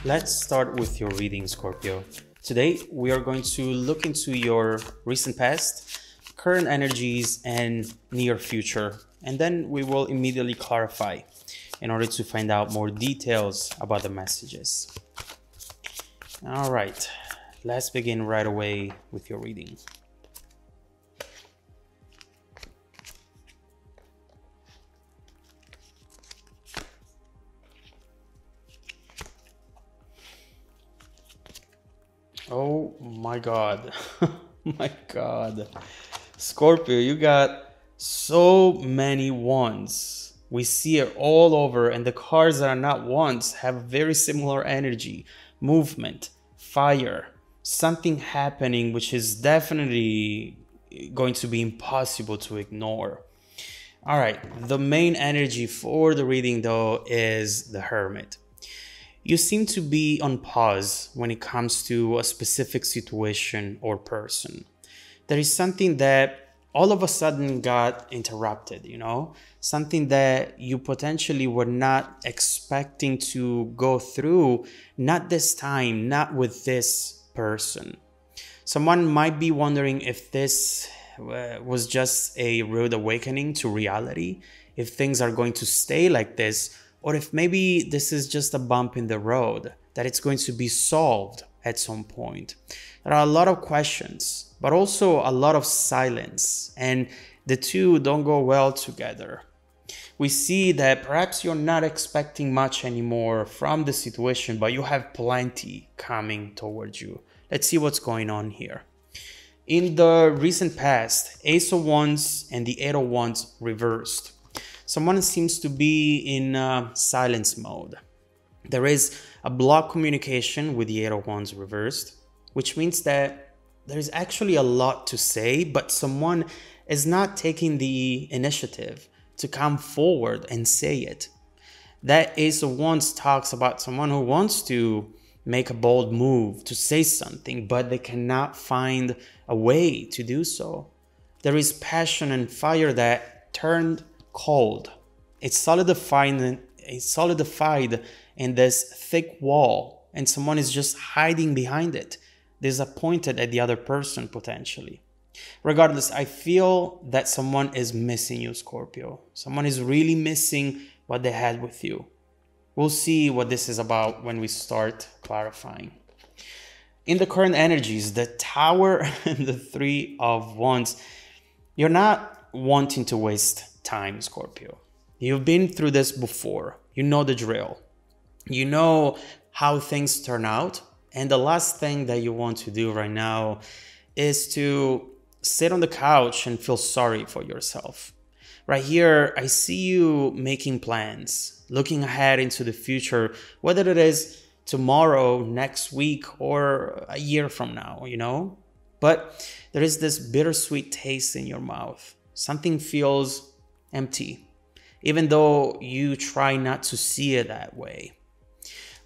Let's start with your reading, Scorpio. Today, we are going to look into your recent past, current energies, and near future. And then we will immediately clarify in order to find out more details about the messages. All right, let's begin right away with your reading. Oh my God. My God. Scorpio, you got so many wands. We see it all over, and the cards that are not wands have very similar energy, movement, fire, something happening which is definitely going to be impossible to ignore. All right, the main energy for the reading though is the Hermit. You seem to be on pause when it comes to a specific situation or person. There is something that all of a sudden got interrupted, something that you potentially were not expecting to go through, not this time, not with this person. Someone might be wondering if this was just a rude awakening to reality, if things are going to stay like this, or if maybe this is just a bump in the road, that it's going to be solved at some point. There are a lot of questions, but also a lot of silence, and the two don't go well together. We see that perhaps you're not expecting much anymore from the situation, but you have plenty coming towards you. Let's see what's going on here. In the recent past, Ace of Wands and the Eight of Wands reversed. Someone seems to be in silence mode. There is a block communication with the Eight of Wands reversed, which means that there is actually a lot to say, but someone is not taking the initiative to come forward and say it. That Ace of Wands talks about someone who wants to make a bold move, to say something, but they cannot find a way to do so. There is passion and fire that turned cold. It's solidified in this thick wall, and someone is just hiding behind it, disappointed at the other person potentially. Regardless, I feel that someone is missing you, Scorpio. Someone is really missing what they had with you. We'll see what this is about when we start clarifying. In the current energies, the Tower and the Three of Wands, you're not wanting to waste time, Scorpio. You've been through this before. You know the drill. You know how things turn out. And the last thing that you want to do right now is to sit on the couch and feel sorry for yourself. Right here, I see you making plans, looking ahead into the future, whether it is tomorrow, next week, or a year from now, But there is this bittersweet taste in your mouth. Something feels empty, even though you try not to see it that way.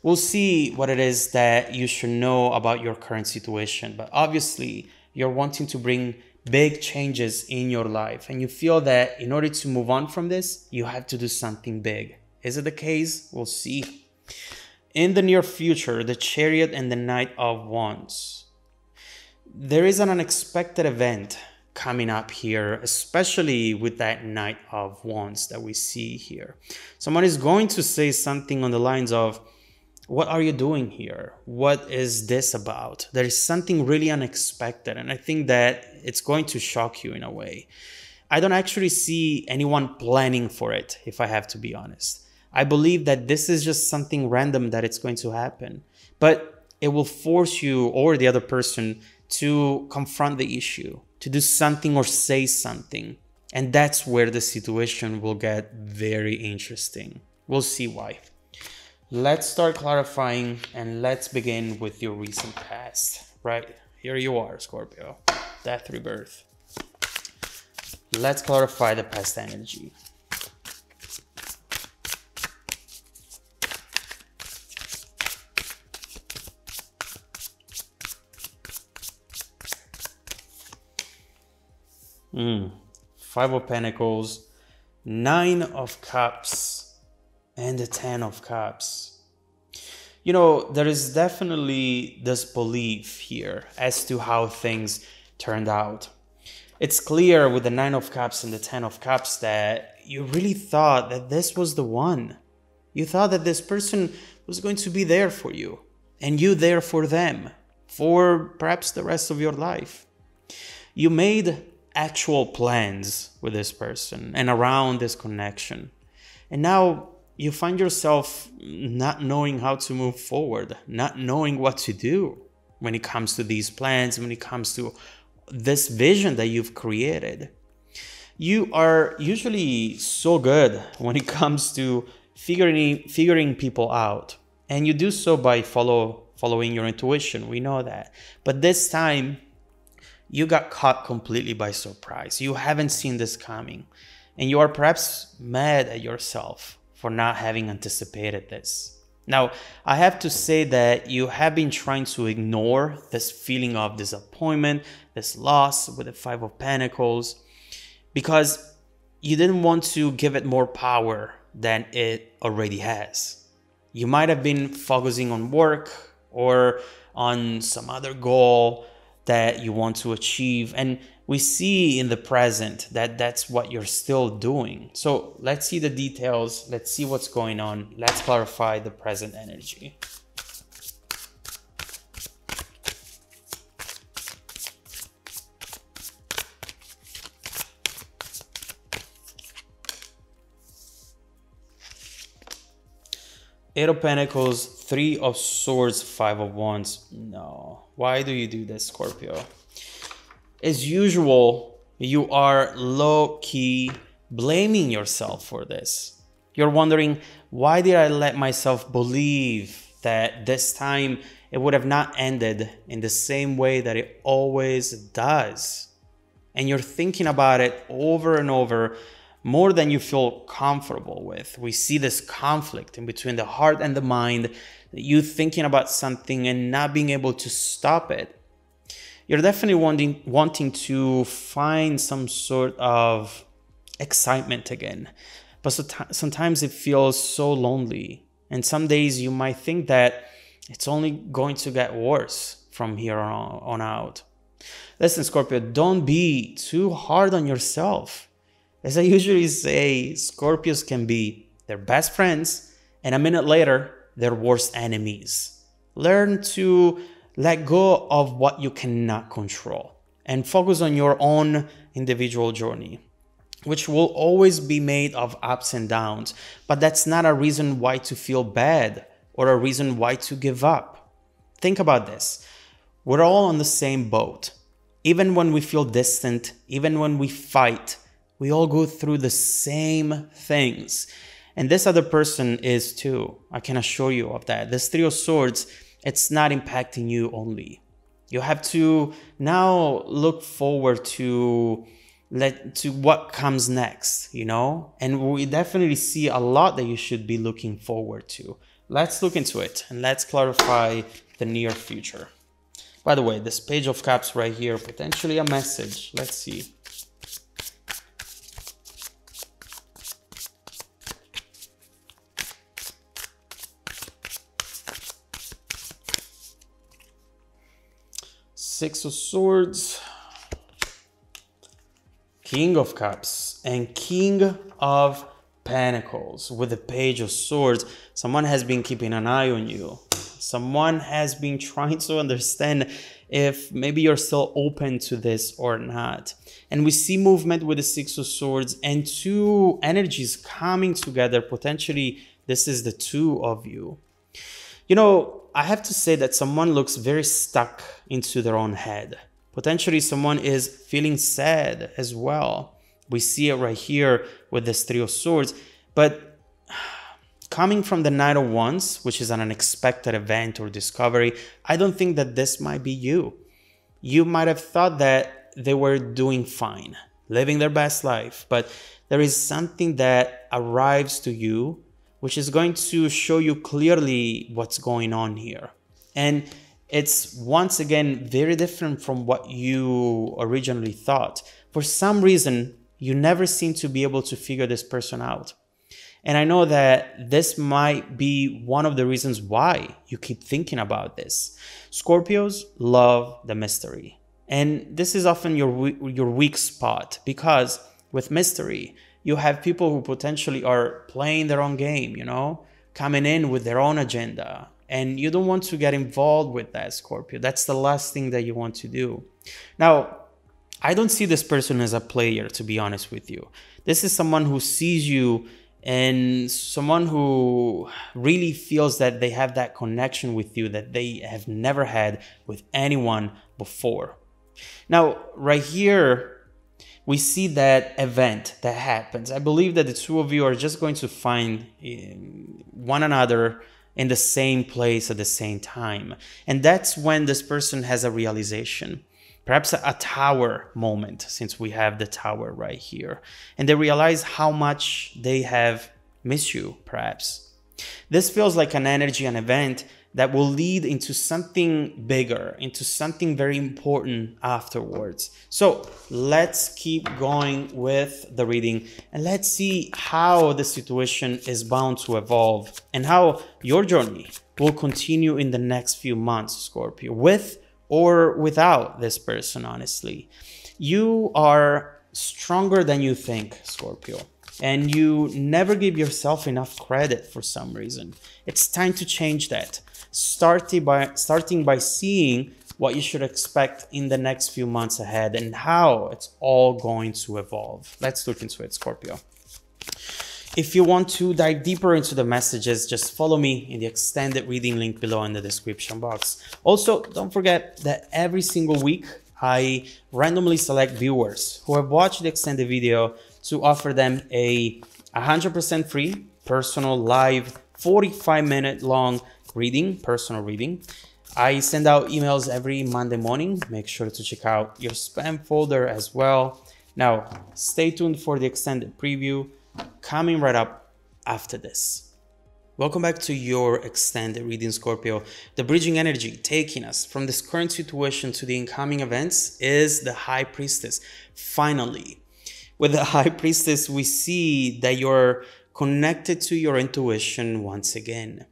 We'll see what it is that you should know about your current situation, but obviously you're wanting to bring big changes in your life, and you feel that in order to move on from this, you have to do something big. Is it the case? We'll see. In the near future, the Chariot and the Knight of Wands. There is an unexpected event coming up here, especially with that Knight of Wands that we see here. Someone is going to say something on the lines of, what are you doing here? What is this about? There is something really unexpected, and I think that it's going to shock you in a way. I don't actually see anyone planning for it, if I have to be honest. I believe that this is just something random that it's going to happen, but it will force you or the other person to confront the issue, to do something or say something. And that's where the situation will get very interesting. We'll see why. Let's start clarifying, and let's begin with your recent past. Right, here you are, Scorpio. Death, rebirth. Let's clarify the past energy. Five of Pentacles, Nine of Cups, and the Ten of Cups. You know, there is definitely this belief here as to how things turned out. It's clear with the Nine of Cups and the Ten of Cups that you really thought that this was the one. You thought that this person was going to be there for you, and you there for them, for perhaps the rest of your life. You made actual plans with this person and around this connection. And now you find yourself not knowing how to move forward, not knowing what to do when it comes to these plans, when it comes to this vision that you've created. You are usually so good when it comes to figuring people out. And you do so by following your intuition. We know that. But this time, you got caught completely by surprise. You haven't seen this coming. And you are perhaps mad at yourself for not having anticipated this. Now, I have to say that you have been trying to ignore this feeling of disappointment, this loss with the Five of Pentacles, because you didn't want to give it more power than it already has. You might have been focusing on work or on some other goal that you want to achieve. And we see in the present that that's what you're still doing. So let's see the details. Let's see what's going on. Let's clarify the present energy. Eight of Pentacles, Three of Swords, Five of Wands. No. Why do you do this, Scorpio? As usual, you are low-key blaming yourself for this. You're wondering, why did I let myself believe that this time it would have not ended in the same way that it always does? And you're thinking about it over and over, more than you feel comfortable with. We see this conflict in between the heart and the mind, you thinking about something and not being able to stop it. You're definitely wanting to find some sort of excitement again. But sometimes it feels so lonely. And some days you might think that it's only going to get worse from here on out. Listen, Scorpio, don't be too hard on yourself. As I usually say, Scorpios can be their best friends and a minute later, their worst enemies. Learn to let go of what you cannot control and focus on your own individual journey, which will always be made of ups and downs. But that's not a reason why to feel bad or a reason why to give up. Think about this. We're all on the same boat. Even when we feel distant, even when we fight, we all go through the same things. And this other person is too. I can assure you of that. This Three of Swords, it's not impacting you only. You have to now look forward to what comes next, you know? And we definitely see a lot that you should be looking forward to. Let's look into it and let's clarify the near future. By the way, this Page of Cups right here, potentially a message. Let's see. Six of Swords, King of Cups, and King of Pentacles with the Page of Swords. Someone has been keeping an eye on you. Someone has been trying to understand if maybe you're still open to this or not. And we see movement with the Six of Swords and two energies coming together. Potentially, this is the two of you. You know, I have to say that someone looks very stuck into their own head. Potentially, someone is feeling sad as well. We see it right here with this Three of Swords. But coming from the Knight of Wands, which is an unexpected event or discovery, I don't think that this might be you. You might have thought that they were doing fine, living their best life. But there is something that arrives to you which is going to show you clearly what's going on here. And it's once again very different from what you originally thought. For some reason, you never seem to be able to figure this person out. And I know that this might be one of the reasons why you keep thinking about this. Scorpios love the mystery. And this is often your weak spot, because with mystery, you have people who potentially are playing their own game, you know, coming in with their own agenda. And you don't want to get involved with that, Scorpio. That's the last thing that you want to do. Now, I don't see this person as a player, to be honest with you. This is someone who sees you and someone who really feels that they have that connection with you that they have never had with anyone before. Now, right here, we see that event that happens. I believe that the two of you are just going to find one another in the same place at the same time. And that's when this person has a realization. Perhaps a tower moment, since we have the tower right here. And they realize how much they have missed you, perhaps. This feels like an energy, an event that will lead into something bigger, into something very important afterwards. So let's keep going with the reading and let's see how the situation is bound to evolve and how your journey will continue in the next few months, Scorpio, with or without this person, honestly. You are stronger than you think, Scorpio. And you never give yourself enough credit for some reason. It's time to change that. Starting by seeing what you should expect in the next few months ahead and how it's all going to evolve. Let's look into it, Scorpio. If you want to dive deeper into the messages, just follow me in the extended reading link below in the description box. Also, don't forget that every single week, I randomly select viewers who have watched the extended video to offer them a 100% free, personal, live, 45-minute long reading, personal reading. I send out emails every Monday morning. Make sure to check out your spam folder as well. Now, stay tuned for the extended preview coming right up after this. Welcome back to your extended reading, Scorpio. The bridging energy taking us from this current situation to the incoming events is the High Priestess. Finally, with the High Priestess, we see that you're connected to your intuition once again.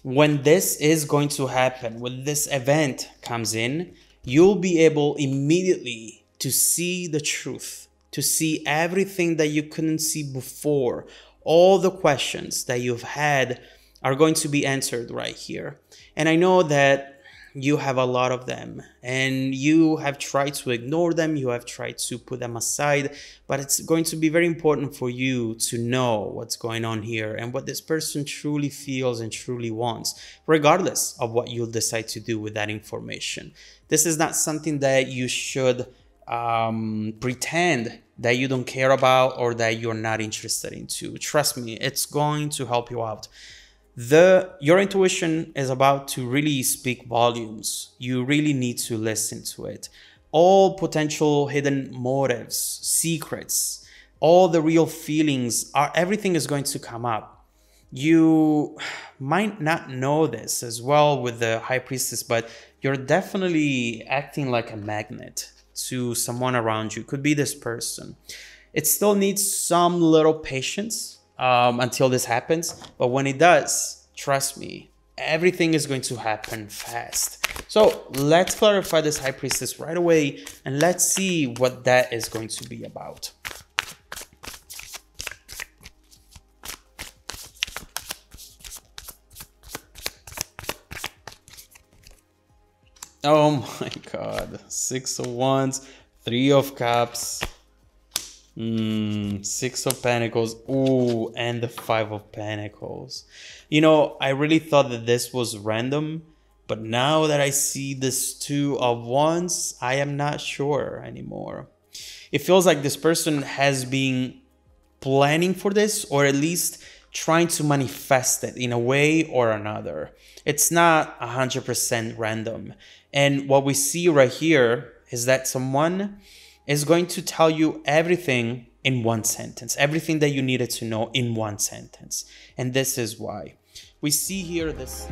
When this is going to happen, when this event comes in, you'll be able immediately to see the truth, to see everything that you couldn't see before. All the questions that you've had are going to be answered right here. And I know that you have a lot of them and you have tried to ignore them. You have tried to put them aside, but it's going to be very important for you to know what's going on here and what this person truly feels and truly wants, regardless of what you'll decide to do with that information. This is not something that you should pretend that you don't care about or that you're not interested into. Trust me, it's going to help you out. Your intuition is about to really speak volumes. You really need to listen to it. All potential hidden motives, secrets, all the real feelings, everything is going to come up. You might not know this as well with the High Priestess, but you're definitely acting like a magnet to someone around you. Could be this person. It still needs some little patience until this happens, but when it does, trust me, everything is going to happen fast. So let's clarify this High Priestess right away and let's see what that is going to be about. Oh my God, 6 of Wands, 3 of Cups, 6 of Pentacles, ooh, and the 5 of Pentacles. You know, I really thought that this was random, but now that I see this 2 of Wands, I am not sure anymore. It feels like this person has been planning for this, or at least trying to manifest it in a way or another. It's not 100% random. And what we see right here is that someone is going to tell you everything in one sentence, everything that you needed to know in one sentence. And this is why. We see here this